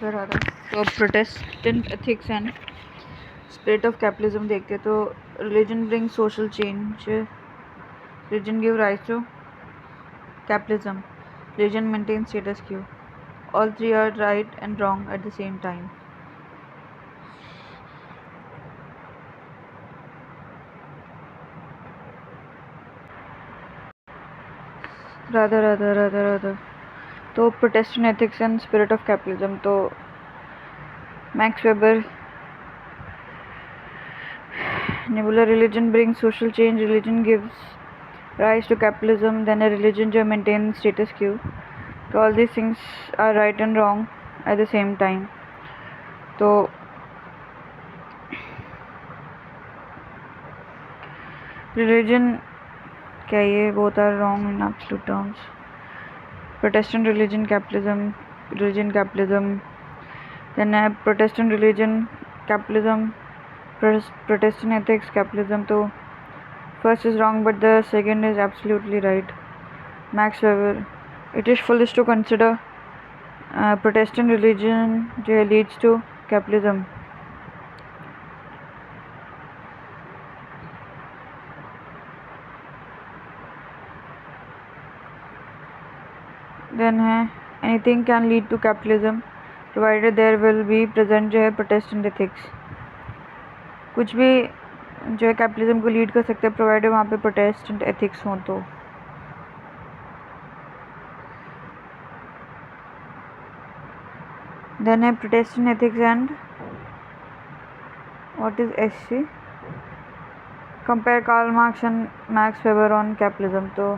राधा। तो अब protestant ethics and spirit of capitalism देखते हैं। तो religion bring social change, religion give rise to capitalism, religion maintain status quo, all three are right and wrong at the same time. Radha Radha Radha Radha. तो protestant ethics and spirit of capitalism, तो Max Weber ने बोला religion bring social change, religion gives rise to capitalism, then a religion to maintain status quo. So all these things are right and wrong at the same time. So religion क्या ये both are wrong in absolute terms. Protestant religion capitalism, then Protestant religion capitalism, Protestant ethics capitalism. So first is wrong but the second is absolutely right. Max Weber, it is foolish to consider Protestant religion leads to capitalism. Then है anything can lead to capitalism provided there will be present जो है Protestant ethics. कुछ भी जो है capitalism को lead कर सकते हैं प्रोवाइडेड वहाँ पे प्रोटेस्टेंट एथिक्स हों तो। देन है Protestant ethics and what is SC, compare Karl Marx and Max Weber on capitalism. तो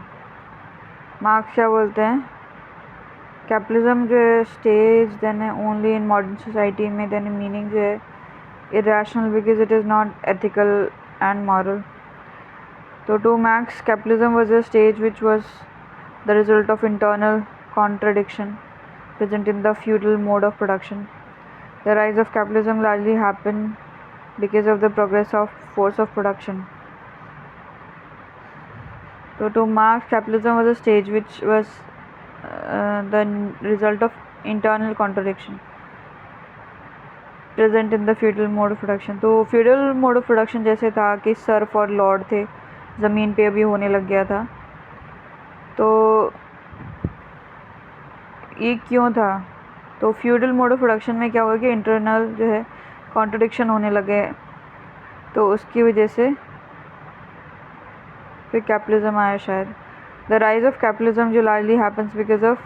मार्क्स क्या बोलते हैं, कैपिटलिज्म जो है स्टेज देन है ओनली इन मॉडर्न सोसाइटी में, देन मीनिंग जो है irrational because it is not ethical and moral. So to Marx, capitalism was a stage which was the result of internal contradiction present in the feudal mode of production. The rise of capitalism largely happened because of the progress of force of production. So to Marx, capitalism was a stage which was the result of internal contradiction present in the feudal mode of production. तो feudal mode of production जैसे था कि Surf और Lord थे, ज़मीन पे अभी होने लग गया था। तो ये क्यों था, तो फ्यूडल मोड ऑफ प्रोडक्शन में क्या हुआ कि इंटरनल जो है कॉन्ट्रडिक्शन होने लगे, तो उसकी वजह से फिर कैपिटलिज्म आया शायद। द राइज ऑफ कैपिटलिज्म जो largely happens because of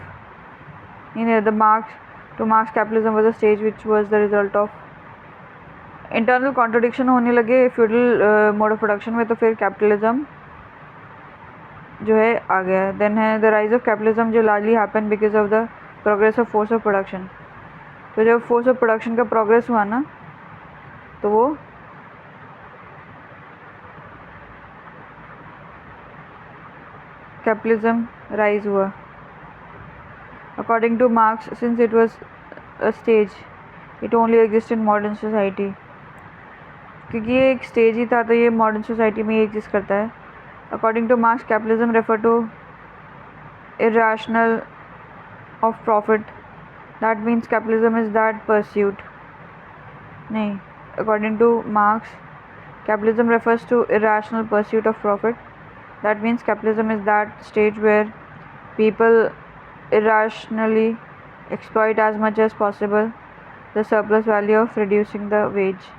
the marks to Marx capitalism was a stage which was the result of internal contradiction होने लगे फ्यूडल मोड ऑफ प्रोडक्शन में, तो फिर कैपिटलिज्म जो है आ गया। देन है द राइज ऑफ कैपिटलिज्म जो largely happen because of the progress of force of production. तो जब फोर्स ऑफ प्रोडक्शन का प्रोग्रेस हुआ ना, तो वो कैपिटलिज्म राइज हुआ। According to marks, since it was a stage it only exist in modern society, क्योंकि ये एक स्टेज ही था तो ये मॉडर्न सोसाइटी में ही एग्जिस्ट करता है। According to Marx, capitalism refer to irrational of profit, that means capitalism is that pursuit. नहीं, according to Marx, capitalism refers to irrational pursuit of profit, that means capitalism is that stage where people irrationally exploit as much as possible the surplus value of reducing the wage.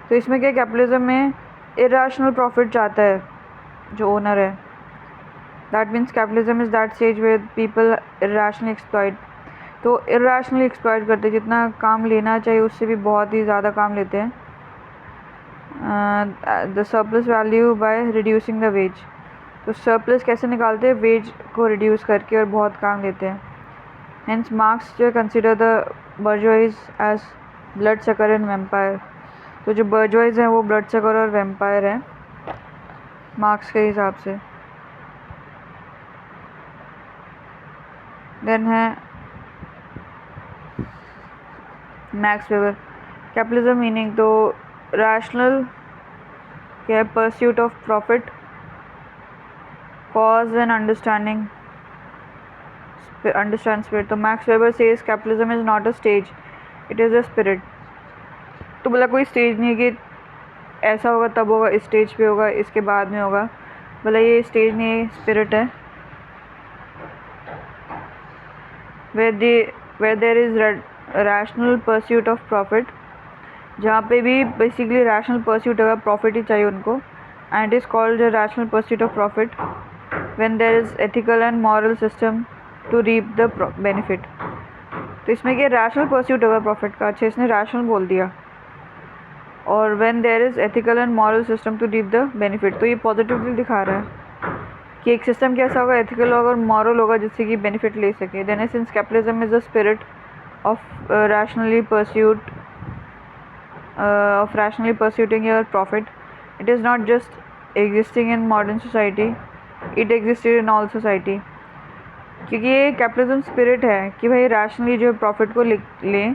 तो इसमें क्या, capitalism में irrational profit चाहता है जो owner है, that means capitalism is that stage where people irrationally exploit। तो irrationally exploit करते, जितना काम लेना चाहिए उससे भी बहुत ही ज़्यादा काम लेते हैं। The surplus value by reducing the ways. तो सरप्लस कैसे निकालते हैं, वेज को रिड्यूस करके, और बहुत काम लेते हैं। हेंस मार्क्स जो consider the bourgeoisie as blood sucker and vampire. तो जो बर्जोइज हैं वो ब्लड सकर और वेम्पायर हैं मार्क्स के हिसाब से। देन है मैक्स वेबर, कैपिटलिज्म मीनिंग तो रैशनल क्या है, pursuit of profit, cause and understanding understand spirit. तो Max Weber says capitalism is not a stage, it is a spirit. तो बोला कोई स्टेज नहीं है कि ऐसा होगा तब होगा, इस स्टेज पे होगा, इसके बाद में होगा। बोला ये स्टेज नहीं है, स्पिरिट है। where there is rational pursuit of profit, जहाँ पे भी बेसिकली रैशनल परस्यूट होगा, प्रॉफिट ही चाहिए उनको, and is called the rational pursuit of profit. When there is ethical and moral system to reap the benefit. तो इसमें क्या रैशनल परस्यूट होगा प्रॉफिट का, अच्छे इसने रैशनल बोल दिया। और when there is ethical and moral system to reap the benefit, तो ये पॉजिटिवली दिखा रहा है कि एक सिस्टम कैसा होगा, एथिकल होगा और मॉरल होगा जिससे कि बेनिफिट ले सके। Then since capitalism is the spirit of rationally pursuing your profit, it is not just existing in modern society, it existed in all society। क्योंकि ये कैपिटलिज्म स्पिरिट है कि भाई रैशनली जो प्रॉफिट को लें,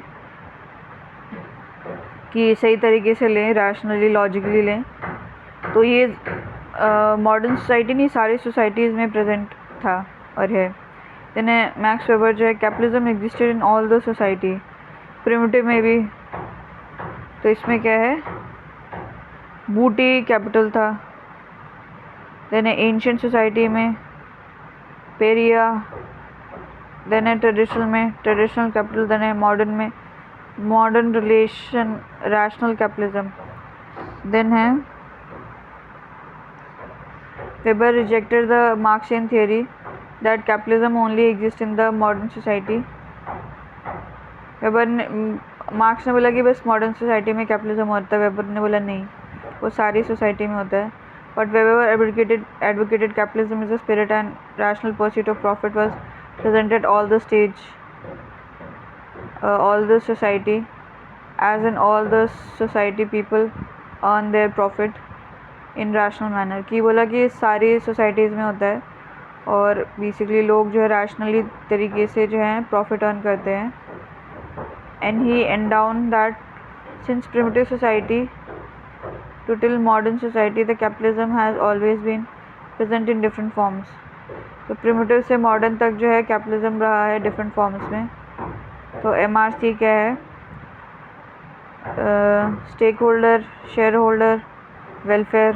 कि सही तरीके से लें, रैशनली लॉजिकली लें। तो ये मॉडर्न सोसाइटी नहीं, सारी सोसाइटीज़ में प्रेजेंट था और है। देन मैक्स वेबर जो है capitalism existed in all the society, primitive में भी। तो इसमें क्या है, बूटी कैपिटल था। देन एंशियंट सोसाइटी में पेरिया। देन ट्रेडिशनल में ट्रेडिशनल कैपिटल। देन मॉडर्न में modern relation rational capitalism. Then है Weber rejected the Marxian theory that capitalism only exists in the modern society. Weber ने मार्क्स ने बोला कि बस मॉडर्न सोसाइटी में कैपिटलिज्म होता है, वेबर ने बोला नहीं, वो सारी सोसाइटी में होता है। But weber advocated capitalism is a spirit and rational pursuit of profit was present at all the stage, all the society, as in all the society people earn their profit in rational manner. की बोला कि सारी societies में होता है और basically लोग जो है रैशनली तरीके से जो है प्रॉफिट अर्न करते हैं। And he and down that since primitive society to till modern society the capitalism has always been present in different forms. तो प्रिमिटिव से मॉडर्न तक जो है कैपिटलिज्म रहा है डिफरेंट फॉर्म्स में। तो MRC क्या है, stakeholder, shareholder, welfare,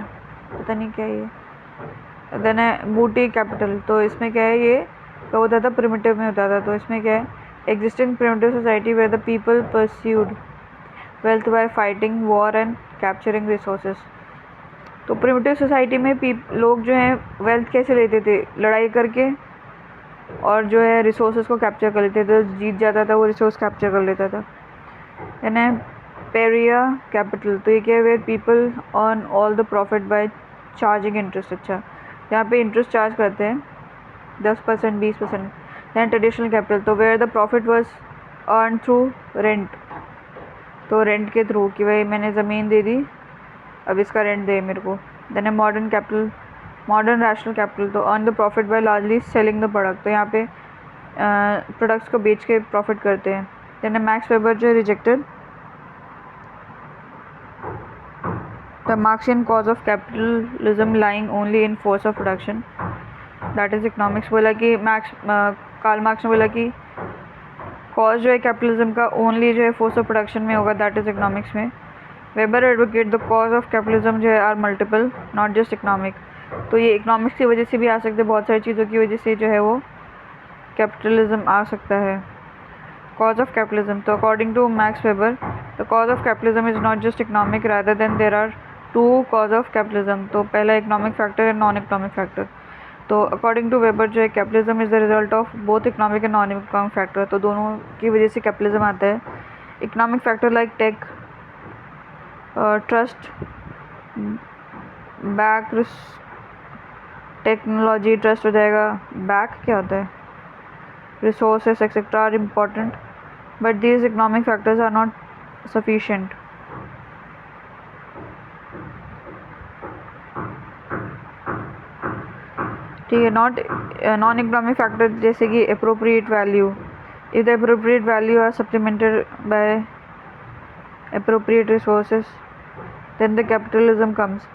पता नहीं क्या ये। देन है बूटी कैपिटल। तो इसमें क्या है, ये क्या होता था, प्रिमिटिव में होता था। तो इसमें क्या है, existing primitive society where the people pursued wealth by fighting war and capturing resources. तो प्रिमिटिव सोसाइटी में लोग जो हैं वेल्थ कैसे लेते थे, लड़ाई करके, और जो है रिसोर्सेज को कैप्चर कर लेते थे। तो जीत जाता था वो रिसोर्स कैप्चर कर लेता था। यानी पेरिया कैपिटल। तो ये क्या है, where people earn all the profit by charging interest. अच्छा, यहाँ पे इंटरेस्ट चार्ज करते हैं 10%, 20%। दैन ट्रेडिशनल कैपिटल, तो where the profit was earn through rent. तो रेंट के थ्रू कि भाई मैंने ज़मीन दे दी, अब इसका रेंट दे मेरे को। देन है modern capital, modern rational capital. तो earn the profit by largely selling the product. तो यहाँ पे प्रोडक्ट्स को बेच के प्रॉफिट करते हैं। देन है मैक्स वेबर जो rejected the Marxian cause of capitalism lying only in force of production, that is economics। बोला कि कार्ल मार्क्स ने बोला कि कॉज जो है कैपिटलिज्म का ओनली जो है फोर्स ऑफ प्रोडक्शन में होगा, दैट इज इकोनॉमिक्स में। Weber advocate the cause of capitalism जो है are multiple, not just economic. तो ये इकोनॉमिक्स की वजह से भी आ सकते हैं, बहुत सारी चीज़ों की वजह से जो है वो कैपिटलिज्म आ सकता है। कॉज ऑफ कैपिटलिज्म, तो according to Max Weber the cause of capitalism is not just economic rather than there are two cause of capitalism. तो पहला economic factor and non economic factor. तो अकॉर्डिंग टू वेबर जो है capitalism is the result of both economic and non economic factor. तो दोनों की वजह से कैपिटलिज्म आता है। Economic factor like tech, trust, back, technology trust हो जाएगा। बैक क्या होता है, resources etcetera are important, but these economic factors are not sufficient. ठीक है, नॉन इकोनॉमिक फैक्टर जैसे कि appropriate value, if the appropriate value are supplemented by appropriate resources then the capitalism comes.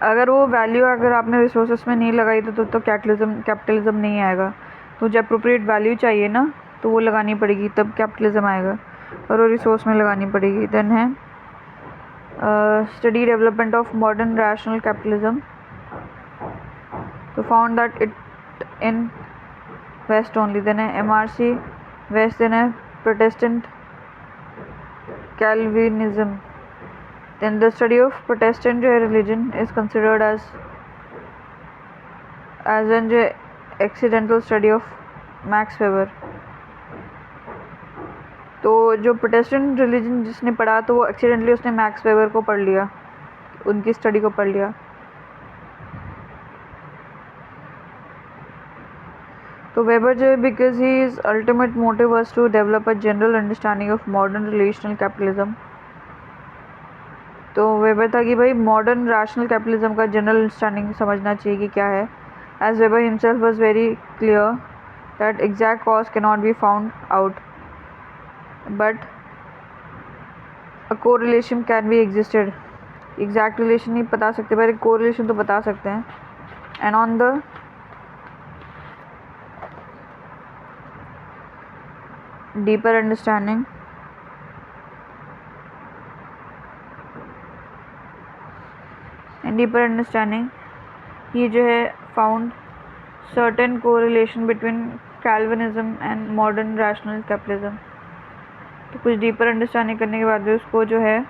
अगर वो वैल्यू अगर आपने रिसोर्सेस में नहीं लगाई तो कैपिटलिज्म नहीं आएगा। तो जब अप्रोप्रिएट वैल्यू चाहिए ना तो वो लगानी पड़ेगी, तब कैपिटलिज्म आएगा, और वो रिसोर्स में लगानी पड़ेगी। देन है study development of modern rational capitalism, तो found that it in west only. Then है MRC वेस्ट। देन है protestant Calvinism. Then the study of Protestant religion is considered as an accidental study of Max Weber। तो जो Protestant religion जिसने पढ़ा तो वो accidentally उसने मैक्स वेबर को पढ़ लिया, उनकी स्टडी को पढ़ लिया। तो वेबर जो है, because his ultimate motive was to develop a general understanding of modern relational capitalism. तो वेबर था कि भाई मॉडर्न रैशनल कैपिटलिज्म का जनरल अंडरस्टैंडिंग समझना चाहिए कि क्या है। As Weber himself was very clear that exact cause can not be found out but a correlation can be existed. Exact relation नहीं बता सकते पर एक कोरिलेशन तो बता सकते हैं। And on the deeper understanding, ये जो है found certain correlation between Calvinism and modern rational capitalism. तो कुछ डीपर अंडरस्टैंडिंग करने के बाद भी उसको जो है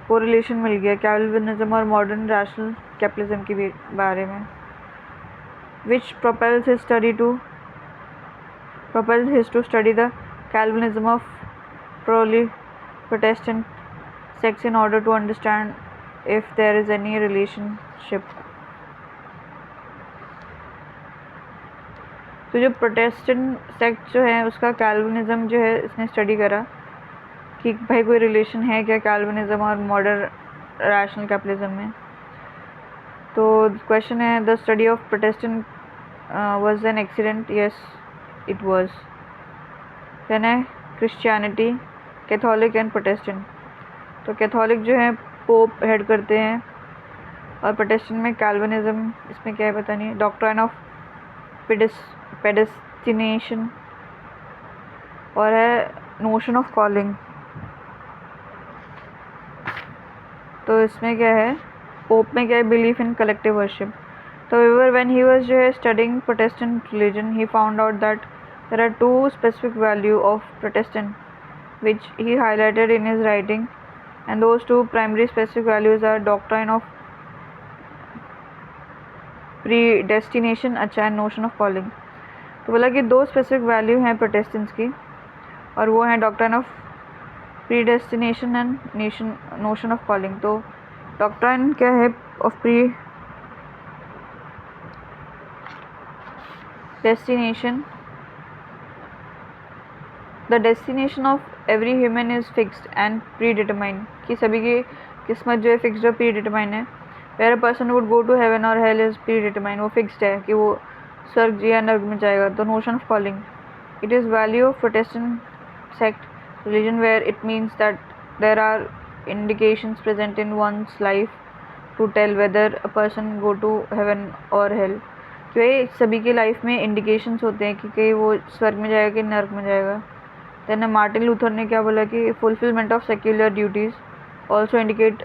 कोरिलेशन मिल गया कैल्विनिज्म और मॉडर्न रैशनल कैपिटलिज्म के बारे में, विच propels his to study the Calvinism of early Protestant sects in order to understand if there is any relationship। तो जो प्रोटेस्टेंट सेक्ट जो है उसका कैल्विनिज्म जो है इसने स्टडी करा कि भाई कोई रिलेशन है क्या कैल्विनिज्म और मॉडर्न रैशनल कैपिटलिज्म में। तो क्वेश्चन है, the study of Protestant was an accident. Yes it was. Then है क्रिश्चियनिटी, कैथोलिक एंड प्रोटेस्टेंट। तो कैथोलिक जो है पोप हेड करते हैं और प्रोटेस्टेंट में कैल्विनिज्म, इसमें क्या है पता नहीं, डॉक्ट्राइन ऑफ पेडेस्टिनेशन और है नोशन ऑफ कॉलिंग। तो इसमें क्या है, पोप में क्या है, बिलीफ इन कलेक्टिव वर्शिप। तो व्हेन ही वाज जो है studying Protestant religion he found out that there are two specific value of Protestant which he highlighted in his writing, and those two primary specific values are doctrine of predestination अच्छा and notion of calling। तो बोला कि दो specific value हैं Protestants की और वो हैं doctrine of predestination and notion of calling. तो डॉक्ट्राइन क्या है of predestination, the destination of every human is fixed and pre determined, कि सभी की किस्मत जो है फिक्स्ड और प्री डिटरमाइंड है। Where a person would go to heaven और हेल इज़ प्री डिटरमाइंड, वो फिक्स्ड है कि वो स्वर्ग या नर्क में जाएगा। तो notion of calling, it is value of Protestant sect religion where it means that there are indications present in one's life to tell whether a person go to heaven और हेल, कि सभी की लाइफ में indications होते हैं कि कहीं वो स्वर्ग में जाएगा कि नर्क में जाएगा। देन मार्टिन लूथर ने क्या बोला कि fulfilment of secular duties also indicate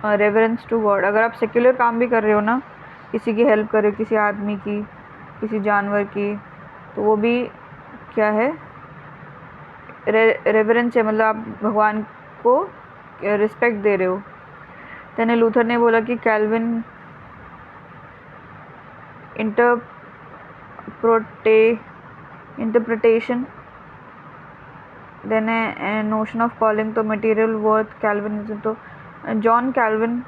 reverence to God. अगर आप सेक्युलर काम भी कर रहे हो ना, किसी की हेल्प कर रहे हो, किसी आदमी की, किसी जानवर की, तो वो भी क्या है, रेवरेंस है, मतलब आप भगवान को रिस्पेक्ट दे रहे हो। देन लूथर ने बोला कि कैल्विन इंटरप्रिटेशन, देन है नोशन ऑफ कॉलिंग, तो मटेरियल वर्थ कैल्विनिज्म। तो John Calvin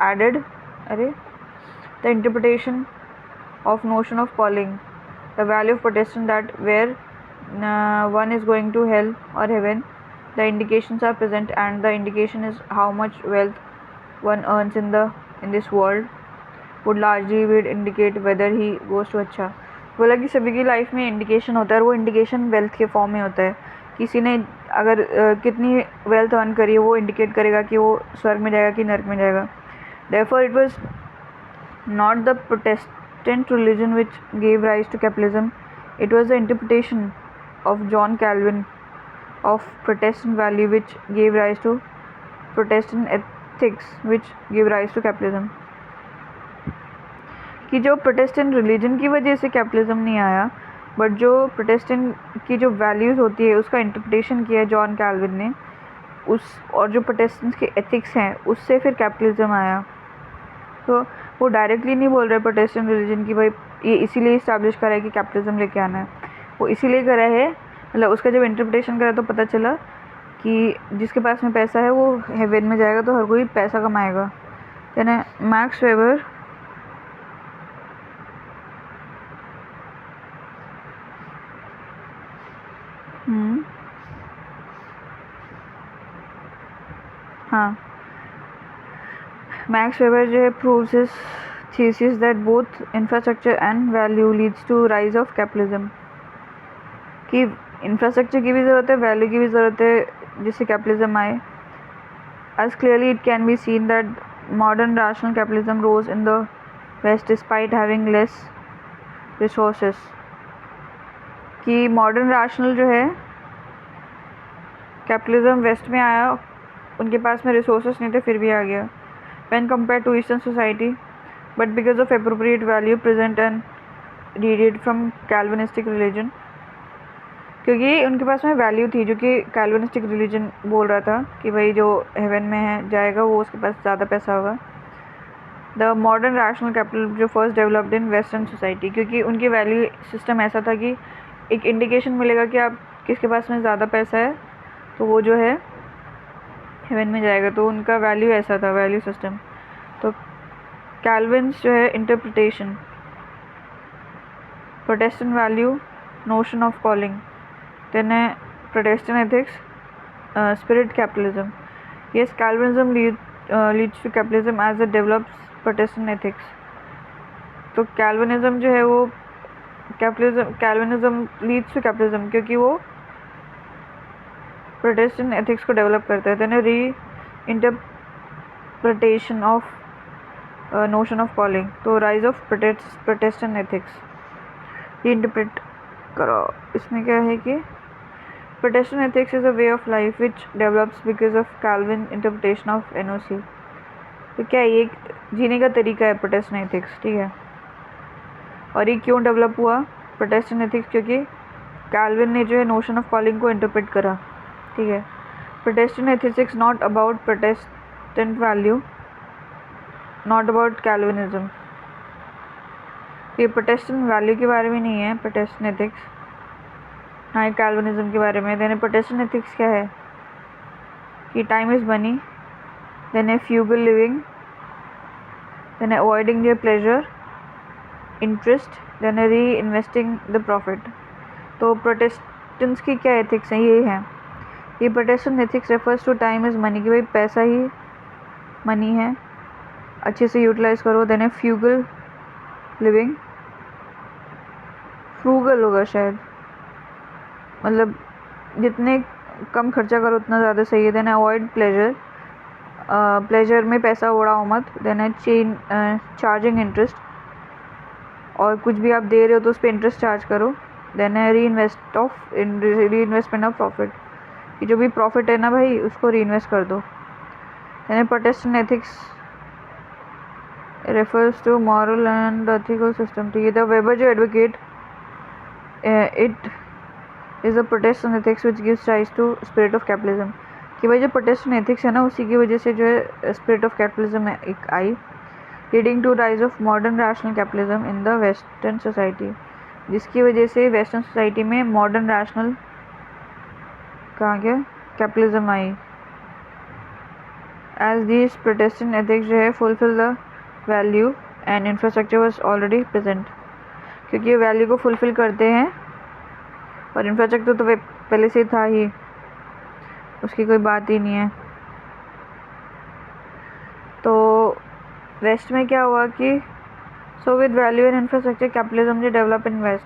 added the interpretation of notion of calling the value of Protestant that where one is going to hell or heaven, the indications are present and the indication is how much wealth one earns in this world would largely would indicate whether he goes to अच्छा। बोला कि सभी की life में indication होता है और वो इंडिकेशन वेल्थ के फॉर्म में होता है। किसी ने अगर कितनी वेल्थ अर्न करी है वो इंडिकेट करेगा कि वो स्वर्ग में जाएगा कि नर्क में जाएगा. Therefore it was not the Protestant religion which gave rise to capitalism, it was the interpretation of John Calvin of Protestant value which gave rise to Protestant ethics which gave rise to capitalism. कि जो Protestant religion की वजह से capitalism नहीं आया, but जो Protestant की जो वैल्यूज़ होती है उसका इंटरप्रिटेशन किया जॉन कैल्विन ने, उस और जो प्रोटेस्टेंट्स के एथिक्स हैं उससे फिर कैपिटलिज्म आया. तो वो डायरेक्टली नहीं बोल रहे प्रोटेस्टेंट रिलीजन की भाई ये इसीलिए इस्टेब्लिश करा है कि कैपिटलिज्म लेके आना है. वो इसीलिए करा है, मतलब उसका जब इंटरप्रिटेशन करा तो पता चला कि जिसके पास में पैसा है वो हेवन में जाएगा, तो हर कोई पैसा कमाएगा. यानी मैक्स वेबर हाँ, मैक्स वेबर जो है proves his thesis that both infrastructure and value leads to rise of capitalism. कि इंफ्रास्ट्रक्चर की भी ज़रूरत है, वैल्यू की भी ज़रूरत है जिससे कैपिटलिज्म आए. As clearly it can be seen that modern rational capitalism rose in the West despite having less resources. कि मॉडर्न रैशनल जो है कैपिटलिज्म वेस्ट में आया, उनके पास में रिसोर्सेस नहीं थे फिर भी आ गया when compared to Eastern society, but because of appropriate value present and deviated from Calvinistic religion. क्योंकि उनके पास में वैल्यू थी जो कि कैल्विनिस्टिक रिलीजन बोल रहा था कि भाई जो हेवन में है जाएगा वो उसके पास ज़्यादा पैसा होगा. द मॉडर्न रैशनल कैपिटल जो first developed in western society, क्योंकि उनकी वैल्यू सिस्टम ऐसा था कि एक इंडिकेशन मिलेगा कि आप किसके पास में ज़्यादा पैसा है तो वो जो है हेवन में जाएगा. तो उनका वैल्यू ऐसा था, वैल्यू सिस्टम. तो कैल्विन्स जो है interpretation, Protestant value, notion of calling, then Protestant ethics, spirit capitalism. Yes, Calvinism leads to capitalism as it develops Protestant ethics. तो Calvinism जो है वो Calvinism leads to capitalism क्योंकि वो Protestant ethics को डेवलप करता है. then reinterpretation of notion of calling. तो rise of Protestant ethics reinterpret करो. इसमें क्या है कि Protestant ethics is a way of life which develops because of Calvin interpretation of NOC. तो क्या ये जीने का तरीका है Protestant ethics, ठीक है. और ये क्यों डेवलप हुआ Protestant ethics? क्योंकि Calvin ने जो है notion of calling को इंटरप्रेट करा, ठीक है. Protestant ethics not about Protestant value, not about Calvinism. ये Protestant value के बारे में नहीं है Protestant ethics, ना ही कैल्विनिज्म के बारे में. देन प्रोटेस्टेंट एथिक्स क्या है कि time is money, then frugal living, then avoiding the pleasure, interest, then reinvesting the profit. तो प्रोटेस्टेंट्स की क्या एथिक्स हैं, ये हैं. ये Protestant ethics refers to time is money, कि भाई पैसा ही मनी है, अच्छे से यूटिलाइज करो. देन फ्यूगल लिविंग, फ्रूगल होगा शायद, मतलब जितने कम खर्चा करो उतना ज़्यादा सही है. देन अवॉइड प्लेजर, प्लेजर में पैसा उड़ाओ मत. देन चार्जिंग इंटरेस्ट, और कुछ भी आप दे रहे हो तो उस पर इंटरेस्ट चार्ज करो. देन री इन्वेस्टमेंट ऑफ प्रॉफिट, कि जो भी प्रॉफिट है ना भाई उसको री इन्वेस्ट कर दो. Then Protestant ethics refers to moral and ethical system, ठीक है. द वेबर जो advocate it is a Protestant ethics which gives rise to spirit of capitalism. कि भाई जो प्रोटेस्टेंट एथिक्स है ना उसी की वजह से जो है स्पिरिट ऑफ कैपिटलिज्म एक आई, leading to rise of modern rational capitalism in the western society, जिसकी वजह से वेस्टर्न सोसाइटी में मॉडर्न रैशनल कहाँ गया कैपिटलिज्म आई. एज दीज प्रोटेस्टेंट एथिक्स जो है fulfil the value and infrastructure was already present, क्योंकि ये वैल्यू को फुलफिल करते हैं और इंफ्रास्ट्रक्चर तो पहले से था ही, उसकी कोई बात ही नहीं है. तो वेस्ट में क्या हुआ कि so with value and infrastructure capitalism जो डेवलप इन वेस्ट.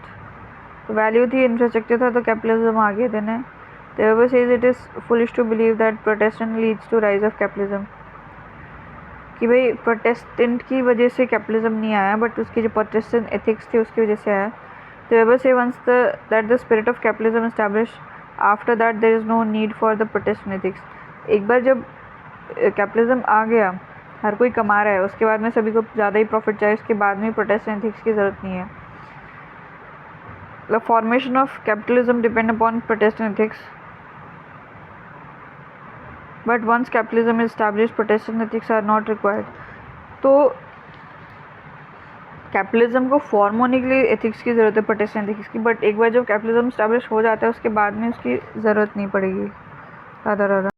तो वैल्यू थी, इंफ्रास्ट्रक्चर था, तो कैपिटलिज्म आ गए. Then The Weber says it is foolish to believe that Protestant leads to rise of capitalism. कि भाई प्रोटेस्टेंट की वजह से कैपिटलिज्म नहीं आया, बट उसकी जो प्रोटेस्टेंट एथिक्स थी उसकी वजह से आया. तो Weber say once that the spirit of capitalism established, after that there is no need for the Protestant ethics. एक बार जब कैपिटलिज्म आ गया, हर कोई कमा रहा है, उसके बाद में सभी को ज़्यादा ही प्रॉफिट चाहिए, उसके बाद में प्रोटेस्टेंट एथिक्स की ज़रूरत नहीं है. The formation of capitalism depend upon Protestant ethics, but once capitalism is established, Protestant ethics are not required. तो कैपिटलिज्म को फॉर्म होने के लिए एथिक्स की ज़रूरत है, प्रोटेस्टेंट एथिक्स की, बट एक बार जब कैपिटलिज्म स्टैब्लिश हो जाता है उसके बाद में उसकी ज़रूरत नहीं पड़ेगी. राधा राधा.